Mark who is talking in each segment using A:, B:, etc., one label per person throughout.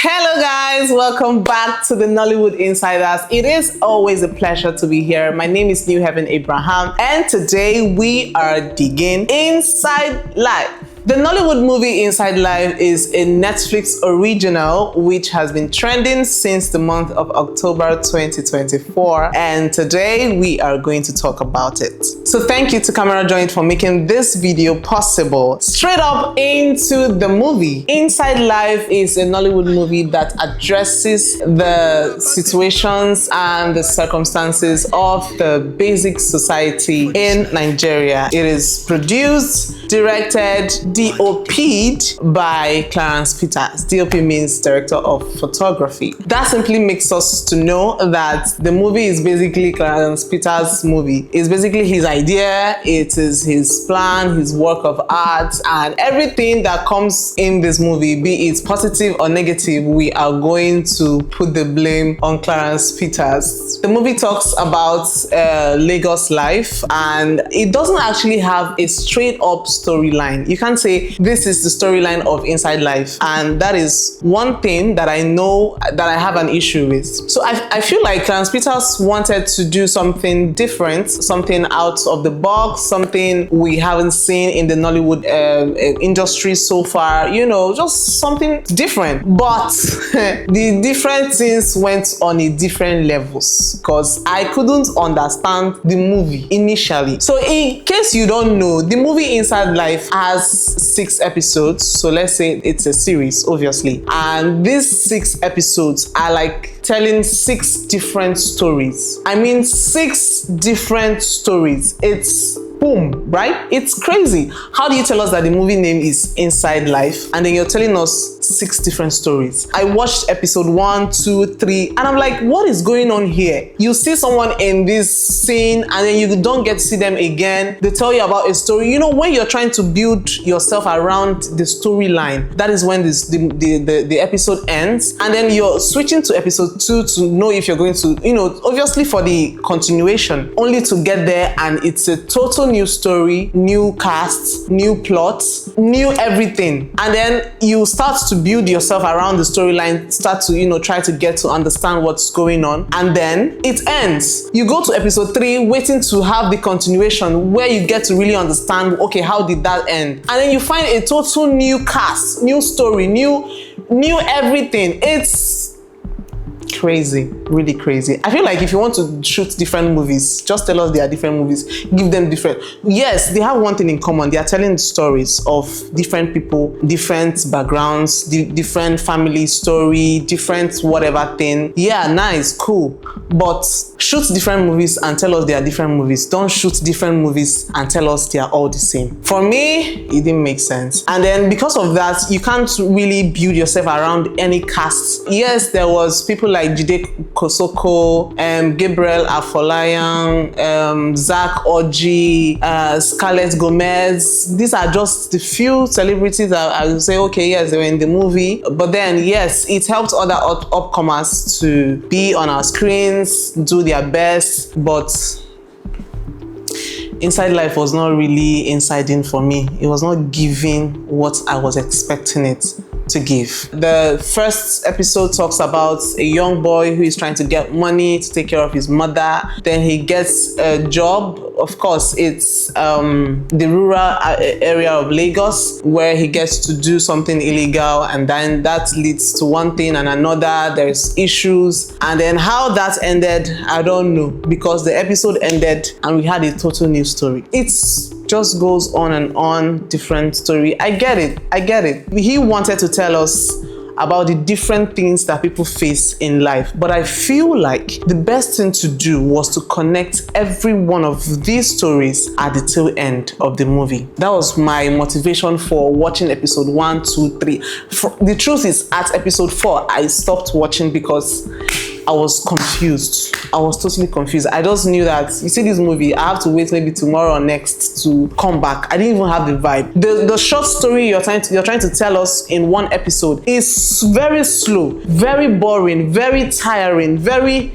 A: Hello guys, welcome back to the Nollywood Insiders. It is always a pleasure to be here. My name is New Heaven Abraham and today we are digging Inside Life. The Nollywood movie Inside Life is a Netflix original which has been trending since the month of October 2024, and today we are going to talk about it. So thank you to Camera Joint for making this video possible. Straight up into the movie. Inside Life is a Nollywood movie that addresses the situations and the circumstances of the basic society in Nigeria. It is produced, directed, DOP'd by Clarence Peters. DOP means Director of Photography. That simply makes us to know that the movie is basically Clarence Peters' movie. It's basically his idea, it is his plan, his work of art, and everything that comes in this movie, be it positive or negative, we are going to put the blame on Clarence Peters. The movie talks about Lagos life, and it doesn't actually have a straight up storyline. You can't say this is the storyline of Inside Life, and that is one thing that I know that I have an issue with. So I feel like Clarence Peters wanted to do something different, something out of the box, something we haven't seen in the Nollywood industry so far, you know, just something different. But the different things went on a different levels because I couldn't understand the movie initially. So in case you don't know, the movie Inside Life has 6 episodes, so let's say it's a series, obviously, and these 6 episodes are like telling 6 different stories. I mean 6 different stories. It's boom, right? It's crazy. How do you tell us that the movie name is Inside Life and then you're telling us 6 different stories? I watched episode 1, 2, 3 and I'm like, what is going on here? You see someone in this scene and then you don't get to see them again. They tell you about a story. You know, when you're trying to build yourself around the storyline, that is when the episode ends, and then you're switching to episode 2 to know if you're going to, you know, obviously for the continuation, only to get there and it's a total new story, new cast, new plots, new everything. And then you start to build yourself around the storyline, start to, you know, try to get to understand what's going on. And then it ends. You go to episode 3 waiting to have the continuation where you get to really understand, okay, how did that end? And then you find a total new cast, new story, new everything. It's crazy, really crazy. I feel like if you want to shoot different movies, just tell us they are different movies, give them different. Yes, they have one thing in common. They are telling stories of different people, different backgrounds, different family story, different whatever thing. Yeah, nice, cool. But shoot different movies and tell us they are different movies. Don't shoot different movies and tell us they are all the same. For me, it didn't make sense. And then because of that, you can't really build yourself around any cast. Yes, there was people like Jide Kosoko, Gabriel Afolayan, Zack Orji, Scarlet Gomez. These are just the few celebrities that I would say, okay, yes, they were in the movie. But then, yes, it helped other upcomers to be on our screens, do their best, but Inside Life was not really insiding for me. It was not giving what I was expecting it to give. The first episode talks about a young boy who is trying to get money to take care of his mother. Then he gets a job. Of course, it's the rural area of Lagos where he gets to do something illegal, and then that leads to one thing and another. There's issues, and then how that ended, I don't know, because the episode ended and we had a total new story. It's just goes on and on, different story. I get it. He wanted to tell us about the different things that people face in life, but I feel like the best thing to do was to connect every one of these stories at the tail end of the movie. That was my motivation for watching episode 1, 2, 3. The truth is, at episode 4, I stopped watching because I was confused. I was totally confused. I just knew that, you see this movie, I have to wait maybe tomorrow or next to come back. I didn't even have the vibe. The short story you're trying to tell us in one episode is very slow, very boring, very tiring, very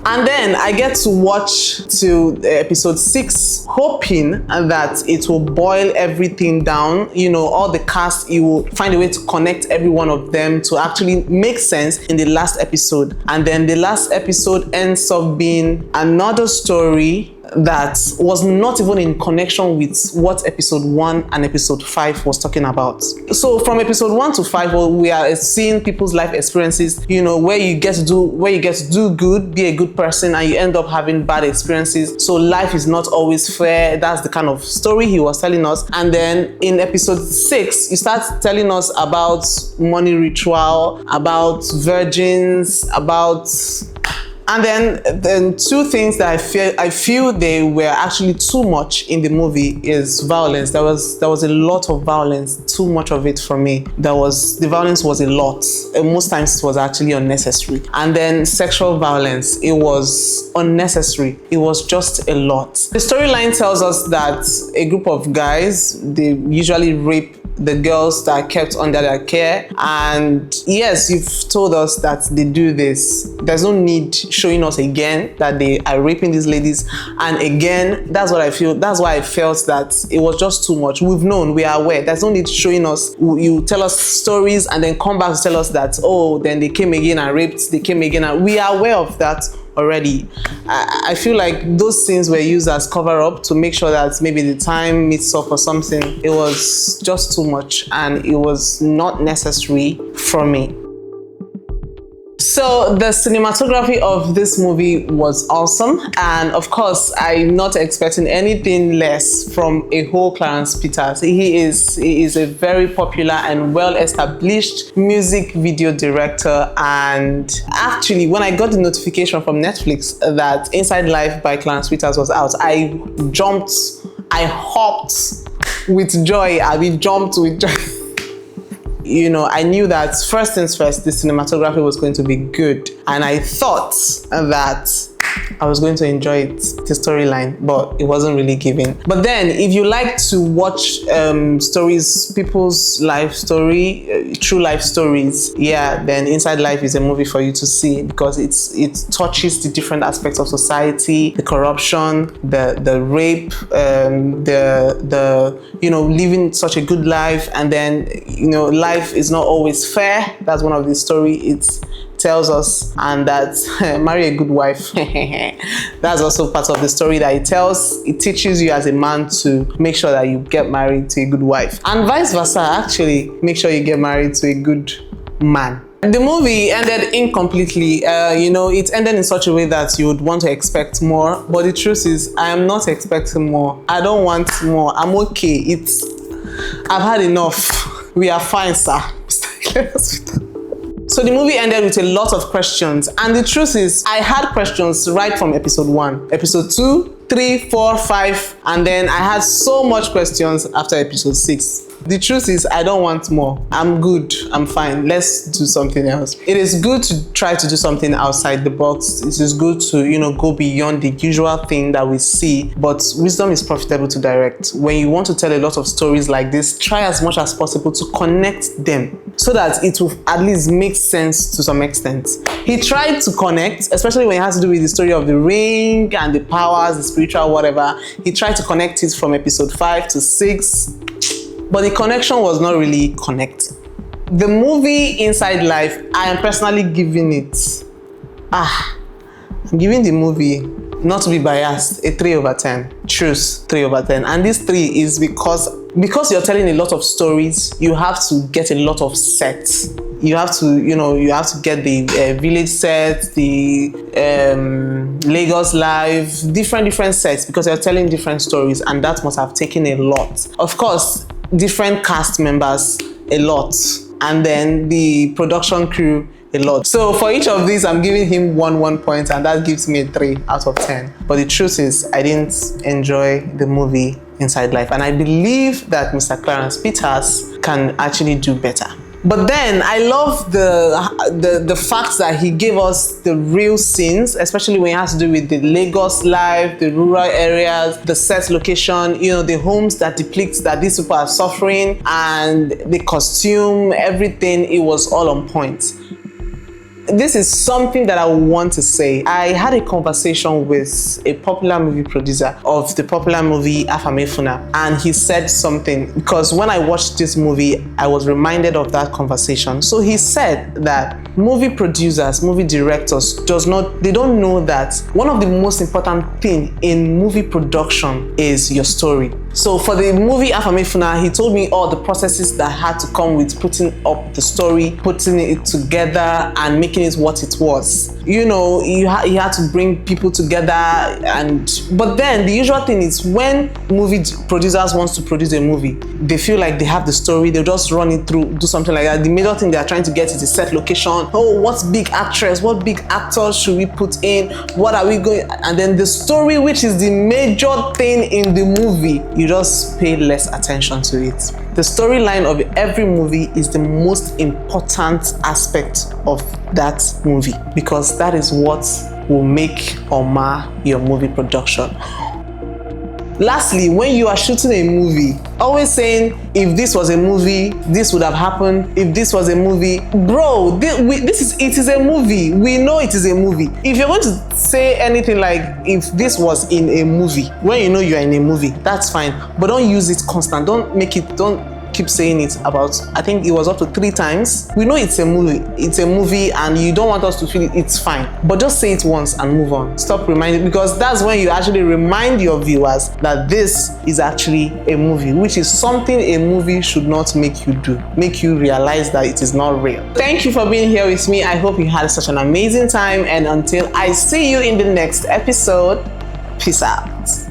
A: And then I get to watch to episode 6, hoping that it will boil everything down, you know, all the cast, it will find a way to connect every one of them to actually make sense in the last episode. And then the last episode ends up being another story that was not even in connection with what episode 1 and episode 5 was talking about. So from episode 1 to 5, well, we are seeing people's life experiences, you know, where you get to do good, be a good person, and you end up having bad experiences. So life is not always fair. That's the kind of story he was telling us. And then in episode 6, you start telling us about money ritual, about virgins, about... And then two things that I feel they were actually too much in the movie is violence. There was a lot of violence, too much of it for me. The violence was a lot. Most times it was actually unnecessary. And then sexual violence, it was unnecessary. It was just a lot. The storyline tells us that a group of guys, they usually rape the girls that are kept under their care. And yes, you've told us that they do this. There's no need showing us again that they are raping these ladies. And again, that's what I feel. That's why I felt that it was just too much. We've known, we are aware. There's no need showing us. You tell us stories and then come back to tell us that, oh, then they came again and raped, they came again. And we are aware of that already. I feel like those things were used as cover up to make sure that maybe the time meets up or something. It was just too much and it was not necessary for me. So the cinematography of this movie was awesome, and of course I'm not expecting anything less from a whole Clarence Peters. He is a very popular and well-established music video director, and actually when I got the notification from Netflix that Inside Life by Clarence Peters was out, I hopped with joy. jumped with joy. You know, I knew that first things first, the cinematography was going to be good. And I thought that I was going to enjoy it, the storyline, but it wasn't really given. But then, if you like to watch stories, people's life story, true life stories, yeah, then Inside Life is a movie for you to see, because it touches the different aspects of society, the corruption, the rape, the you know, living such a good life, and then, you know, life is not always fair. That's one of the story it tells us, and that marry a good wife. That's also part of the story that it tells. It teaches you as a man to make sure that you get married to a good wife, and vice versa. Actually, make sure you get married to a good man. The movie ended incompletely. You know, it ended in such a way that you would want to expect more, but the truth is, I am not expecting more. I don't want more. I'm okay. I've had enough. We are fine, sir. So the movie ended with a lot of questions, and the truth is, I had questions right from episode 1, episode 2, 3, 4, 5, and then I had so much questions after episode 6. The truth is, I don't want more. I'm good. I'm fine. Let's do something else. It is good to try to do something outside the box. It is good to, you know, go beyond the usual thing that we see. But wisdom is profitable to direct. When you want to tell a lot of stories like this, try as much as possible to connect them so that it will at least make sense to some extent. He tried to connect, especially when it has to do with the story of the ring and the powers, the spiritual whatever. He tried to connect it from episode 5 to 6. But the connection was not really connecting. The movie Inside Life, I am personally giving it, I'm giving the movie, not to be biased, a 3/10. Truth, 3/10. And this 3 is because you're telling a lot of stories, you have to get a lot of sets. You have to, you know, you have to get the village set, the Lagos life, different sets, because you're telling different stories, and that must have taken a lot. Of course, different cast members, a lot, and then the production crew, a lot. So for each of these, I'm giving him one point, and that gives me a 3/10. But the truth is, I didn't enjoy the movie Inside Life, and I believe that Mr. Clarence Peters can actually do better. But then I love the fact that he gave us the real scenes, especially when it has to do with the Lagos life, the rural areas, the set location, you know, the homes that depicts that these people are suffering, and the costume, everything. It was all on point. this is something that I want to say. I had a conversation with a popular movie producer of the popular movie Afamefuna, and he said something, because when I watched this movie, I was reminded of that conversation. So he said that movie producers, movie directors they don't know that one of the most important thing in movie production is your story. So for the movie Afamefuna, he told me all the processes that had to come with putting up the story, putting it together and making it what it was. You know, he had to bring people together, but then the usual thing is when movie producers want to produce a movie, they feel like they have the story, they'll just run it through, do something like that. The major thing they are trying to get is a set location. Oh, what's big actress? What big actors should we put in? What are we going? And then the story, which is the major thing in the movie, you just pay less attention to it. The storyline of every movie is the most important aspect of that movie, because that is what will make or mar your movie production. Lastly, when you are shooting a movie, always saying, if this was a movie, this would have happened. If this was a movie, bro, it is a movie. We know it is a movie. If you're going to say anything like, if this was in a movie, when you know you are in a movie, that's fine. But don't use it constant. Don't keep saying it about, I think it was up to 3 times. We know it's a movie. It's a movie and you don't want us to feel it's fine. But just say it once and move on. Stop reminding, because that's when you actually remind your viewers that this is actually a movie, which is something a movie should not make you do. Make you realize that it is not real. Thank you for being here with me. I hope you had such an amazing time, and until I see you in the next episode, peace out.